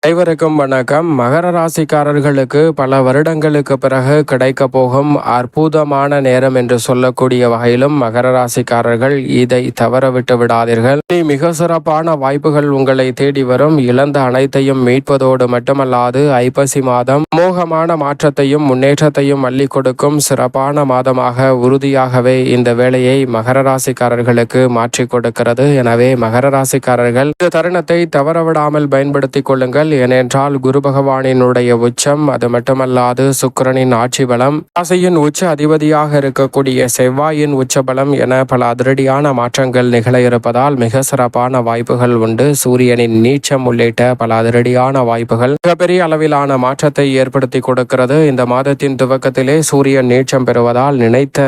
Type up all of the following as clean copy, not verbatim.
அனைவருக்கும் வணக்கம். மகர ராசிக்காரர்களுக்கு பல வருடங்களுக்கு பிறகு கிடைக்க போகும் அற்புதமான நேரம் என்று சொல்லக்கூடிய வகையிலும் மகர ராசிக்காரர்கள் இதை தவறவிட்டு விடாதீர்கள். மிக சிறப்பான வாய்ப்புகள் உங்களை தேடி வரும். இழந்த அனைத்தையும் மீட்பதோடு மட்டுமல்லாது ஐப்பசி மாதம் மோகமான மாற்றத்தையும் முன்னேற்றத்தையும் அள்ளி கொடுக்கும் சிறப்பான மாதமாக உறுதியாகவே இந்த வேளையை மகர ராசிக்காரர்களுக்கு மாற்றி கொடுக்கிறது. எனவே மகர ராசிக்காரர்கள் இந்த தருணத்தை தவறவிடாமல் பயன்படுத்திக் கொள்ளுங்கள். ஏனென்றால் குரு பகவானினுடைய உச்சம், அது மட்டுமல்லாது சுக்கிரனின் ஆட்சி பலம், ராசியின் உச்ச அதிபதியாக இருக்கக்கூடிய செவ்வாயின் உச்ச பலம் என பல அதிரடியான மாற்றங்கள் நிகழ இருப்பதால் மிக சிறப்பான வாய்ப்புகள் உண்டு. சூரியனின் நீச்சம் உள்ளிட்ட பல அதிரடியான வாய்ப்புகள் மிகப்பெரிய அளவிலான மாற்றத்தை ஏற்படுத்தி கொடுக்கிறது. இந்த மாதத்தின் துவக்கத்திலே சூரியன் நீச்சம் பெறுவதால் நினைத்த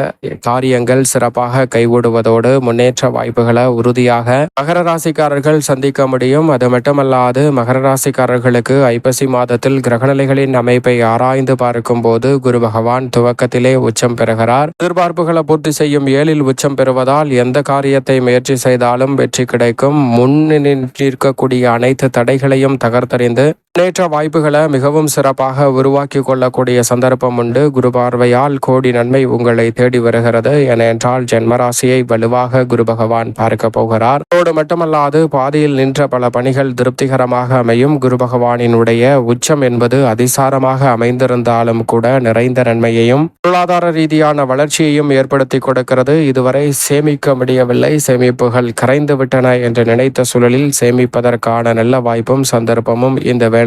காரியங்கள் சிறப்பாக கைகூடுவதோடு முன்னேற்ற வாய்ப்புகளை உறுதியாக மகர ராசிக்காரர்கள் சந்திக்க முடியும். அது மட்டுமல்லாது மகர ராசிக்காரர்களுக்கு ஐப்பசி மாதத்தில் கிரகநிலைகளின் அமைப்பை ஆராய்ந்து பார்க்கும் போது குரு பகவான் துவக்கத்திலே உச்சம் பெறுகிறார். எதிர்பார்ப்புகளை பூர்த்தி செய்யும் 7ல் உச்சம் பெறுவதால் எந்த காரியத்தை முயற்சி செய்தாலும் வெற்றி கிடைக்கும். முன்னிற்கக்கூடிய அனைத்து தடைகளையும் தகர்த்தறிந்து முன்னேற்ற வாய்ப்புகளை மிகவும் சிறப்பாக உருவாக்கி கொள்ளக்கூடிய சந்தர்ப்பம் உண்டு. குரு பார்வையால் கோடி நன்மை உங்களை தேடி வருகிறது. ஏனென்றால் ஜென்மராசியை வலுவாக குரு பகவான் பார்க்க போகிறார். அதோடு மட்டுமல்லாது பாதியில் நின்ற பல பணிகள் திருப்திகரமாக அமையும். குரு பகவானினுடைய உச்சம் என்பது அதிசாரமாக அமைந்திருந்தாலும் கூட நிறைந்த நன்மையையும் பொருளாதார ரீதியான வளர்ச்சியையும் ஏற்படுத்தி கொடுக்கிறது. இதுவரை சேமிக்க முடியவில்லை, சேமிப்புகள் கரைந்து விட்டன என்று நினைத்த சூழலில் சேமிப்பதற்கான நல்ல வாய்ப்பும் சந்தர்ப்பமும் இந்த வேளையில்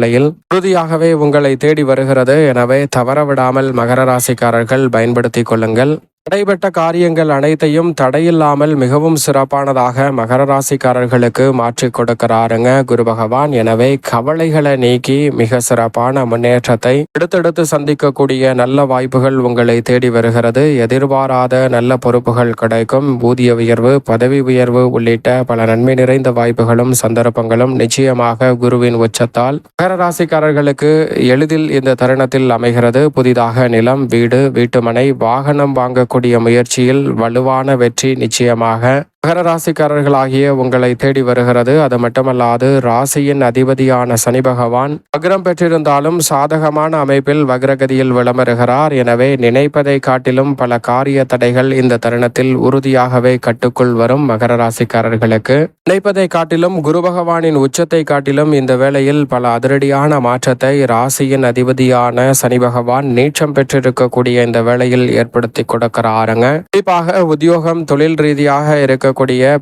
உறுதியாகவே உங்களை தேடி வருகிறது. எனவே தவறவிடாமல் மகர ராசிக்காரர்கள் பயன்படுத்திக் கொள்ளுங்கள். தடைபட்ட காரியங்கள் அனைத்தையும் தடையில்லாமல் மிகவும் சிறப்பானதாக மகர ராசிக்காரர்களுக்கு மாற்றி கொடுக்கிறாருங்க குரு பகவான். எனவே கவலைகளை நீக்கி மிக சிறப்பான முன்னேற்றத்தை எடுத்தெடுத்து சந்திக்கக்கூடிய நல்ல வாய்ப்புகள் உங்களை தேடி வருகிறது. எதிர்பாராத நல்ல பொறுப்புகள் கிடைக்கும். ஊதிய உயர்வு, பதவி உயர்வு உள்ளிட்ட பல நன்மை நிறைந்த வாய்ப்புகளும் சந்தர்ப்பங்களும் நிச்சயமாக குருவின் உச்சத்தால் மகர ராசிக்காரர்களுக்கு எளிதில் இந்த தருணத்தில் அமைகிறது. புதிதாக நிலம், வீடு, வீட்டுமனை, வாகனம் வாங்கக்கூடிய முயற்சியில் வலுவான வெற்றி நிச்சயமாக மகர ராசிக்காரர்களாகிய உங்களை தேடி வருகிறது. அது மட்டுமல்லாது ராசியின் அதிபதியான சனி பகவான் வக்ரம் பெற்றிருந்தாலும் சாதகமான அமைப்பில் வக்ரகதியில் விளம்பருகிறார். எனவே நினைப்பதை காட்டிலும் பல காரிய தடைகள் இந்த தருணத்தில் உறுதியாகவே கட்டுக்குள் வரும். மகர ராசிக்காரர்களுக்கு நினைப்பதை காட்டிலும் குரு பகவானின் உச்சத்தை காட்டிலும் இந்த வேளையில் பல அதிரடியான மாற்றத்தை ராசியின் அதிபதியான சனி பகவான் நீச்சம் பெற்றிருக்கக்கூடிய இந்த வேளையில் ஏற்படுத்தி கொடுக்கிறாருங்க. குறிப்பாக உத்தியோகம், தொழில் ரீதியாக இருக்கக்கூடிய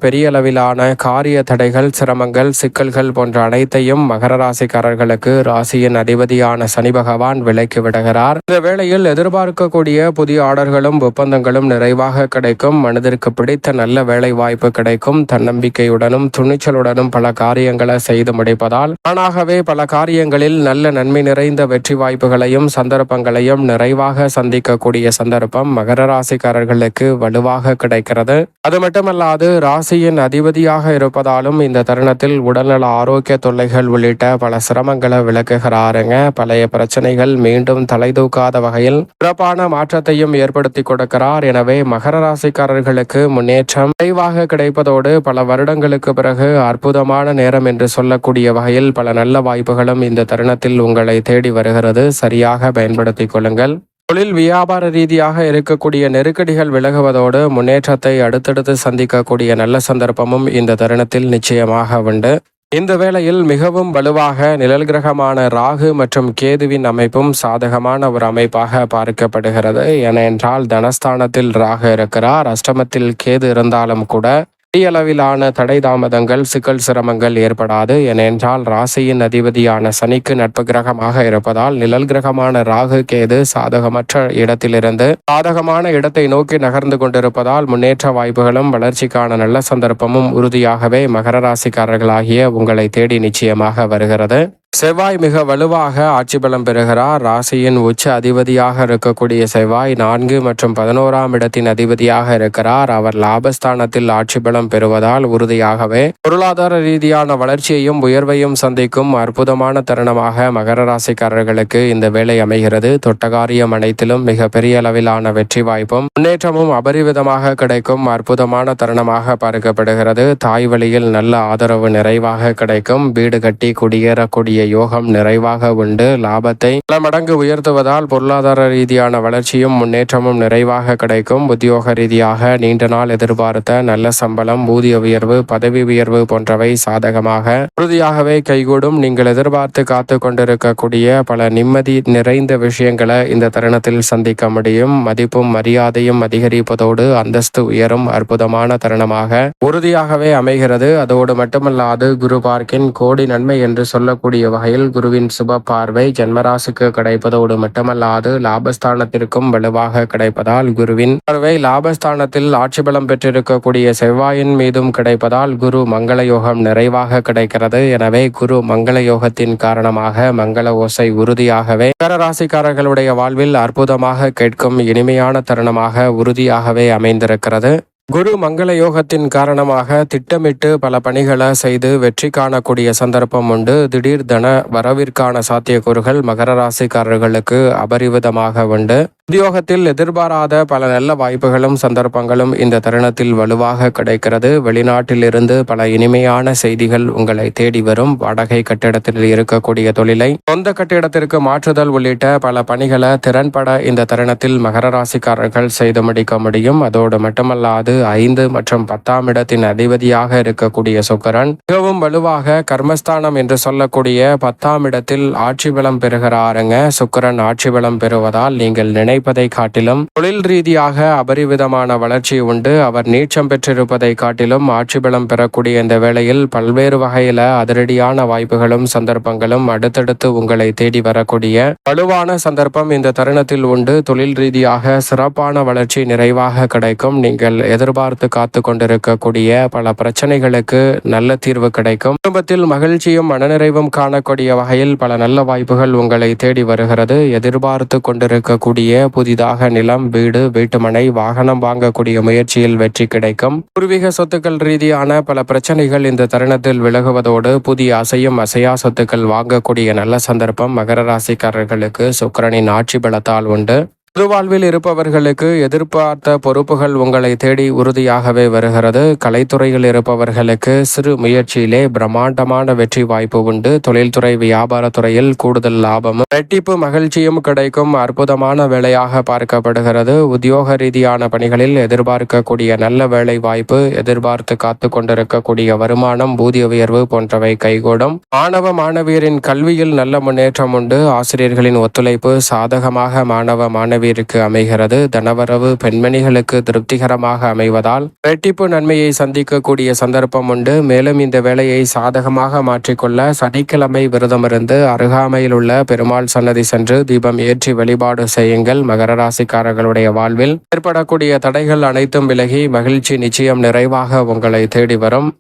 பெரிய அளவிலான காரிய தடைகள், சிரமங்கள், சிக்கல்கள் போன்ற அனைத்தையும் மகர ராசிக்காரர்களுக்கு ராசியின் அதிபதியான சனி பகவான் விலக்கி விடுகிறார். இந்த வேளையில் எதிர்பார்க்கக்கூடிய புதிய ஆர்டர்களும் ஒப்பந்தங்களும் நிறைவாக கிடைக்கும். மனதிற்கு பிடித்த நல்ல வேலை வாய்ப்பு கிடைக்கும். தன்னம்பிக்கையுடனும் துணிச்சலுடனும் பல காரியங்களை செய்து முடிப்பதால் தானாகவே பல காரியங்களில் நல்ல நன்மை நிறைந்த வெற்றி வாய்ப்புகளையும் சந்தர்ப்பங்களையும் நிறைவாக சந்திக்கக்கூடிய சந்தர்ப்பம் மகர ராசிக்காரர்களுக்கு வலுவாக கிடைக்கிறது. அது மட்டுமல்லாது ராசியின் அதிபதியாக இருப்பதாலும் இந்த தருணத்தில் உடல்நல ஆரோக்கிய தொல்லைகள் உள்ளிட்ட பல சிரமங்களை விளக்குகிறாருங்க. பழைய பிரச்சனைகள் மீண்டும் தலை தூக்காத வகையில் சிறப்பான மாற்றத்தையும் ஏற்படுத்தி கொடுக்கிறார். எனவே மகர ராசிக்காரர்களுக்கு முன்னேற்றம் விரைவாக கிடைப்பதோடு பல வருடங்களுக்கு பிறகு அற்புதமான நேரம் என்று சொல்லக்கூடிய வகையில் பல நல்ல வாய்ப்புகளும் இந்த தருணத்தில் உங்களை தேடி வருகிறது. சரியாக பயன்படுத்திக் கொள்ளுங்கள். தொழில் வியாபார ரீதியாக இருக்கக்கூடிய நெருக்கடிகள் விலகுவதோடு முன்னேற்றத்தை அடுத்தடுத்து சந்திக்கக்கூடிய நல்ல சந்தர்ப்பமும் இந்த தருணத்தில் நிச்சயமாக உண்டு. இந்த வேளையில் மிகவும் வலுவாக நிழல் கிரகமான ராகு மற்றும் கேதுவின் அமைப்பும் சாதகமான ஒரு அமைப்பாக பார்க்கப்படுகிறது. ஏனென்றால் தனஸ்தானத்தில் ராகு இருக்கிறார், அஷ்டமத்தில் கேது இருந்தாலும் கூட அளவிலான தடை தாமதங்கள், சிக்கல் சிரமங்கள் ஏற்படாது. ஏனென்றால் ராசியின் அதிபதியான சனிக்கு நட்பு கிரகமாக இருப்பதால் நிழல் கிரகமான ராகு கேது சாதகமற்ற இடத்திலிருந்து சாதகமான இடத்தை நோக்கி நகர்ந்து கொண்டிருப்பதால் முன்னேற்ற வாய்ப்புகளும் வளர்ச்சிக்கான நல்ல சந்தர்ப்பமும் உறுதியாகவே மகர ராசிக்காரர்களாகிய உங்களை தேடி நிச்சயமாக வருகிறது. செவ்வாய் மிக வலுவாக ஆட்சி பலம் பெறுகிறார். ராசியின் உச்ச அதிபதியாக இருக்கக்கூடிய செவ்வாய் 4 மற்றும் 11ஆம் இடத்தின் அதிபதியாக இருக்கிறார். அவர் லாபஸ்தானத்தில் ஆட்சி பலம் பெறுவதால் உறுதியாகவே பொருளாதார ரீதியான வளர்ச்சியையும் உயர்வையும் சந்திக்கும் அற்புதமான தருணமாக மகர ராசிக்காரர்களுக்கு இந்த வேலை அமைகிறது. தொட்டகாரியம் அனைத்திலும் மிக பெரிய அளவிலான வெற்றி வாய்ப்பும் முன்னேற்றமும் அபரிவிதமாக கிடைக்கும் அற்புதமான தருணமாக பார்க்கப்படுகிறது. தாய் வழியில் நல்ல ஆதரவு நிறைவாக கிடைக்கும். வீடு கட்டி குடியேறக்கூடிய யோகம் நிறைவாக உண்டு. லாபத்தை பல மடங்கு உயர்த்துவதால் பொருளாதார ரீதியான வளர்ச்சியும் முன்னேற்றமும் நிறைவாக கிடைக்கும். உத்தியோக ரீதியாக நீண்ட நாள் எதிர்பார்த்த நல்ல சம்பளம், ஊதிய உயர்வு, பதவி உயர்வு போன்றவை சாதகமாக உறுதியாகவே கைகூடும். நீங்கள் எதிர்பார்த்து காத்து கொண்டிருக்கக்கூடிய பல நிம்மதி நிறைந்த விஷயங்களை இந்த தருணத்தில் சந்திக்க முடியும். மதிப்பும் மரியாதையும் அதிகரிப்பதோடு அந்தஸ்து உயரும் அற்புதமான தருணமாக உறுதியாகவே அமைகிறது. அதோடு மட்டுமல்லாது குரு பார்க்கின் கோடி நன்மை என்று சொல்லக்கூடிய வகையில் குருவின் சுப பார்வை ஜென்மராசிக்கு கிடைப்பதோடு மட்டுமல்லாது லாபஸ்தானத்திற்கும் வலுவாக கிடைப்பதால் குருவின் பார்வை லாபஸ்தானத்தில் ஆட்சி பலம் பெற்றிருக்கக்கூடிய செவ்வாயின் மீதும் கிடைப்பதால் குரு மங்கள யோகம் நிறைவாக கிடைக்கிறது. எனவே குரு மங்கள யோகத்தின் காரணமாக மங்கள ஓசை உறுதியாகவே மகர ராசிக்காரர்களுடைய வாழ்வில் அற்புதமாக கேட்கும் இனிமையான தருணமாக உறுதியாகவே அமைந்திருக்கிறது. குரு மங்கள யோகத்தின் காரணமாக திட்டமிட்டு பல பணிகளை செய்து வெற்றி காணக்கூடிய சந்தர்ப்பம் உண்டு. திடீர் தன வரவிற்கான சாத்தியக்கூறுகள் மகர ராசிக்காரர்களுக்கு அபரிவிதமாக உண்டு. உத்தியோகத்தில் எதிர்பாராத பல நல்ல வாய்ப்புகளும் சந்தர்ப்பங்களும் இந்த தருணத்தில் வலுவாக கிடைக்கிறது. வெளிநாட்டில் இருந்து பல இனிமையான செய்திகள் உங்களை தேடி வரும். வாடகை கட்டிடத்தில் இருக்கக்கூடிய தொழிலை சொந்த கட்டிடத்திற்கு மாற்றுதல் உள்ளிட்ட பல பணிகளை திறன்பட இந்த தருணத்தில் மகர ராசிக்காரர்கள் செய்து முடிக்க முடியும். அதோடு மட்டுமல்லாது 5 மற்றும் 10ஆம் இடத்தின் அதிபதியாக இருக்கக்கூடிய சுக்கிரன் மிகவும் வலுவாக கர்மஸ்தானம் என்று சொல்லக்கூடிய 10ஆம் இடத்தில் ஆட்சி பலம் பெறுகிறாருங்க. சுக்கிரன் ஆட்சி பலம் பெறுவதால் நீங்கள் நினைப்பதை காட்டிலும் தொழில் ரீதியாக அபரிவிதமான வளர்ச்சி உண்டு. அவர் நீச்சம் பெற்றிருப்பதை காட்டிலும் ஆட்சி பலம் பெறக்கூடிய இந்த வேளையில் பல்வேறு வகையில அதிரடியான வாய்ப்புகளும் சந்தர்ப்பங்களும் அடுத்தடுத்து உங்களை தேடி வரக்கூடிய வலுவான சந்தர்ப்பம் இந்த தருணத்தில் உண்டு. தொழில் ரீதியாக சிறப்பான வளர்ச்சி நிறைவாக கிடைக்கும். நீங்கள் எதிர்பார்த்து காத்து கொண்டிருக்கக்கூடிய பல பிரச்சனைகளுக்கு நல்ல தீர்வு கிடைக்கும். குடும்பத்தில் மகிழ்ச்சியும் மனநிறைவும் காணக்கூடிய வகையில் பல நல்ல வாய்ப்புகள் உங்களை தேடி வருகிறது. எதிர்பார்த்து கொண்டிருக்கக்கூடிய புதிதாக நிலம், வீடு, வீட்டுமனை, வாகனம் வாங்கக்கூடிய முயற்சியில் வெற்றி கிடைக்கும். பூர்வீக சொத்துக்கள் ரீதியான பல பிரச்சனைகள் இந்த தருணத்தில் விலகுவதோடு புதிய அசையும் அசையா சொத்துக்கள் வாங்கக்கூடிய நல்ல சந்தர்ப்பம் மகர ராசிக்காரர்களுக்கு சுக்கிரனின் ஆட்சி பலத்தால் உண்டு. பொதுவாழ்வில் இருப்பவர்களுக்கு எதிர்பார்த்த பொறுப்புகள் உங்களை தேடி உறுதியாகவே வருகிறது. கலைத்துறையில் இருப்பவர்களுக்கு சிறு முயற்சியிலே பிரம்மாண்டமான வெற்றி வாய்ப்பு உண்டு. தொழில்துறை, வியாபாரத்துறையில் கூடுதல் லாபமும் இரட்டிப்பு மகிழ்ச்சியும் கிடைக்கும் அற்புதமான வேலையாக பார்க்கப்படுகிறது. உத்தியோக ரீதியான பணிகளில் எதிர்பார்க்கக்கூடிய நல்ல வேலை வாய்ப்பு, எதிர்பார்த்து காத்து கொண்டிருக்கக்கூடிய வருமானம், ஊதிய உயர்வு போன்றவை கைகூடும். மாணவ மாணவியரின் கல்வியில் நல்ல முன்னேற்றம் உண்டு. ஆசிரியர்களின் ஒத்துழைப்பு சாதகமாக மாணவ மாணவி அமைகிறது. தனவரவு பெண்மணிகளுக்கு திருப்திகரமாக அமைவதால் இரட்டிப்பு நன்மையை சந்திக்கக்கூடிய சந்தர்ப்பம் உண்டு. மேலும் இந்த வேலையை சாதகமாக மாற்றிக்கொள்ள சனிக்கிழமை விரதமிருந்து அருகாமையில் உள்ள பெருமாள் சன்னதி சென்று தீபம் ஏற்றி வழிபாடு செய்யுங்கள். மகர ராசிக்காரர்களுடைய வாழ்வில் ஏற்படக்கூடிய தடைகள் அனைத்தும் விலகி மகிழ்ச்சி நிச்சயம் நிறைவாக உங்களை தேடி வரும்.